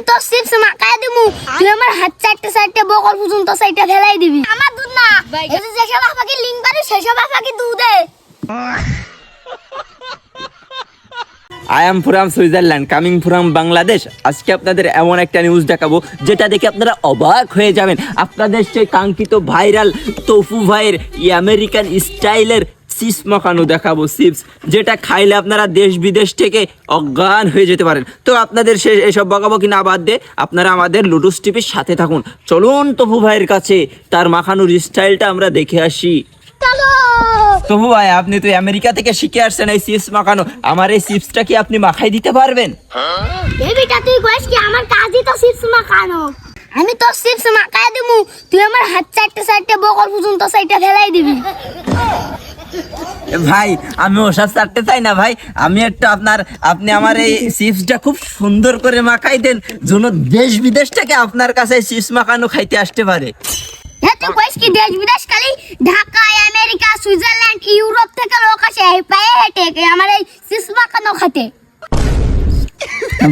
তো চিপস মাখায় দিমু, তুই আমার হাত চারটে চারটে বকল পর্যন্ত সাইডটা ফেলাই দিবি। আমার দুধ না, এই যে যেসব আপাকে লিঙ্ক পারে সেসব আপাকে দুধ দে। I am from Switzerland, coming from Bangladesh. আজকে আপনাদের এমন একটা নিউজ দেখাবো যেটা দেখে আপনারা অবাক হয়ে যাবেন। আপনাদের সেই কাঙ্ক্ষিত ভাইরাল তোফু ভাইয়ের আমেরিকান স্টাইলের চিপস মাখানো দেখাবো। চিপস যেটা খাইলে আপনারা দেশ বিদেশ থেকে অজ্ঞান হয়ে যেতে পারেন। তো আপনাদের এসব বকাবকি না বাদ দিয়ে আপনারা আমাদের লুডুস টিভির সাথে থাকুন। চলুন তোফু ভাইয়ের কাছে তার মাখানোর স্টাইলটা আমরা দেখে আসি। তোফু ভাই, আপনি তো আমেরিকা থেকে শিখে আসছেন এই চিপস মাখানো, আমার এই চিপসটা কি আপনি মাখাই দিতে পারবেন? এই বেটা তুই কইস কি আমার কাজই তো চিপস মাখানো। আমি তো চিপস মাখায় দিমু, তুই আমার হাত চারটে চারটে বকল পর্যন্ত সাইডটা ফেলাই দিবি। ভাই আমি ওসব চারটে চাই না ভাই, আমি একটু আপনি আমার এই চিপসটা খুব সুন্দর করে মাখাই দেন, যেন দেশ বিদেশ থেকে আপনার কাছে চিপস মাখানো খাইতে আসতে পারে। হ্যাঁ তুই কইস কি দেশ বিদেশ খালি ঢাকা, আমেরিকা, সুইজারল্যান্ড, ইউরোপ থেকে লোক আসে এই পায়ে হেঁটে আমার এই চিপস মাখানো খাতে।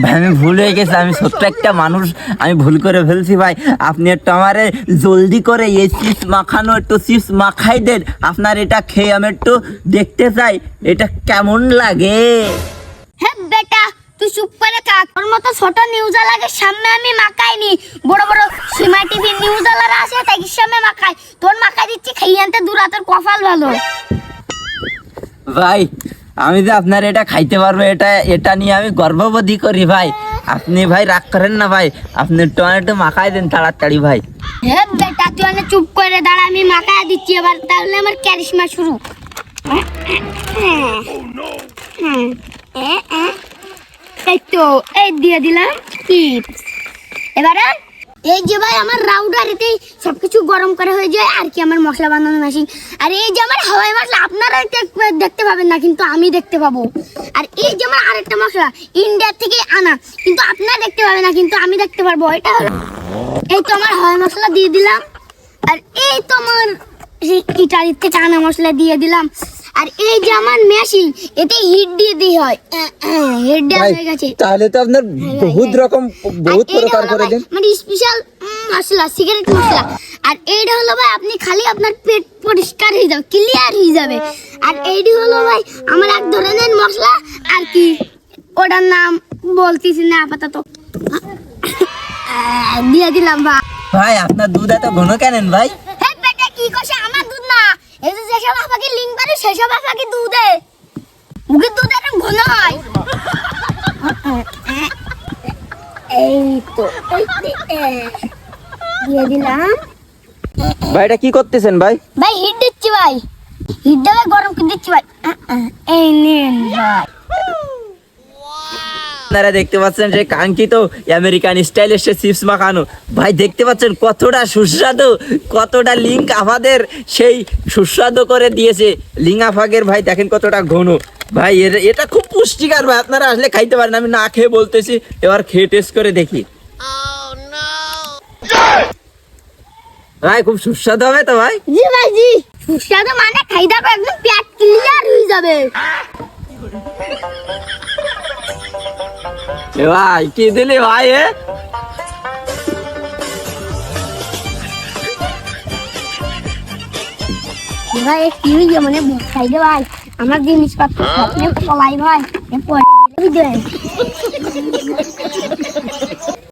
ভাই আমি ভুল হয়ে গেছে, আমি ছোট্ট একটা মানুষ, আমি ভুল করে ফেলছি ভাই। আপনি একটু আমারে জলদি করে এই চিপস মাখানো একটু চিপস মাখাই দেন। আপনার এটা খেয়ে আমি একটু দেখতে চাই এটা কেমন লাগে। হ্যাঁ বেটা তুই চুপ করে থাক, তোর মতো ছোট নিউজালারের সামনে আমি মাখাইনি, বড় বড় সীমা টিভি নিউজালার আছে তাই সামনে মাখাই, তোর মাখাই দিচ্ছি খাই আনতে দূর, তোর কপাল ভালো। ভাই আমি যে আপনার এটা খাইতে পারবো এটা নিয়ে আমি গর্ববোধ করি ভাই। আপনি ভাই রাগ করেন না ভাই, আপনি একটু মাখাই দেন তাড়াতাড়ি ভাই। হ্যাঁ বেটা তুই অনেক চুপ করে দাঁড়া, আমি মাখাই দিচ্ছি এবার, তাহলে আমার ক্যারিশমা শুরু। এই তো এই দিয়ে দিলাম চিপস। এবারে এই যে ভাই আমার রাউডারেতে সবকিছু গরম করা হয়ে যায় আর কি, আমার মশলা বানানোর মেশিন। আর এই যে আমার হাওয়াই মশলা আপনারা দেখতে পাবেন না কিন্তু আমি দেখতে পাবো। আর এই যে আমার আরেকটা মশলা ইন্ডিয়া থেকে আনা, কিন্তু আপনারা দেখতে পাবেন না কিন্তু আমি দেখতে পারবো। এটা হলো এই তো আমার হাওয়াই মশলা দিয়ে দিলাম, আর এই তো আমার ইটালির থেকে আনা মশলা দিয়ে দিলাম। আর এই যে আমার মেশিন এতে হিট দিয়ে দিই হয়, হিট দেওয়া হয়ে গেছে। তাহলে তো আপনার বহুত রকম বহুত প্রকার করে দেন, মানে স্পেশাল মশলা, সিগারেট মশলা। আর এইটা হলো ভাই আপনি খালি আপনার পেট পরিষ্কার হয়ে যাবে, ক্লিয়ার হয়ে যাবে। আর এইটি হলো ভাই আমার এক ধরনের মশলা আর কি, ওটার নাম বলতেছি না আপাতত, দিয়ে দিলাম ভাই। ভাই আপনার দুধ এত ঘন কেনেন ভাই? হ্যাঁ বেটা কি কইছে আমার দুধ না, এই যে যেসব আপাকে লিঙ্ক পারে সেসব আপাকে দুধ দে, মুখের দুধ এরকম ঘন হয়। এই তো দিয়ে দিলাম। ভাই এটা কি করতেছেন ভাই? ভাই হিট দিচ্ছি ভাই, হিট দেবে গরম করে দিচ্ছি ভাই। এই নেন ভাই। আপনারা দেখতে পাচ্ছেন যে কাঙ্ক্ষিত আমেরিকান স্টাইলের সে চিপস মাখানো। ভাই দেখতে পাচ্ছেন কতটা সুস্বাদু, কতটা লিঙ্ক আমাদের সেই সুস্বাদু করে দিয়েছে লিঙ্ক আফাগের। ভাই দেখেন কতটা ঘন ভাই, এটা খুব পুষ্টিকর ভাই, আপনারা আসলে খাইতে পারেন, আমি না খেয়ে বলতেছি। এবার খেয়ে টেস্ট করে দেখি। ভাই খুব সুস্বাদু হবে তো ভাই? জি ভাই জি, সুস্বাদু মানে খাইতে পারবে একদম পেট ক্লিয়ার হয়ে যাবে। ভাই কি দিলি ভাই? ভাই কি হয়ে মানে খাইতে ভাই আমার জিনিসপত্র পলাই ভাই পরে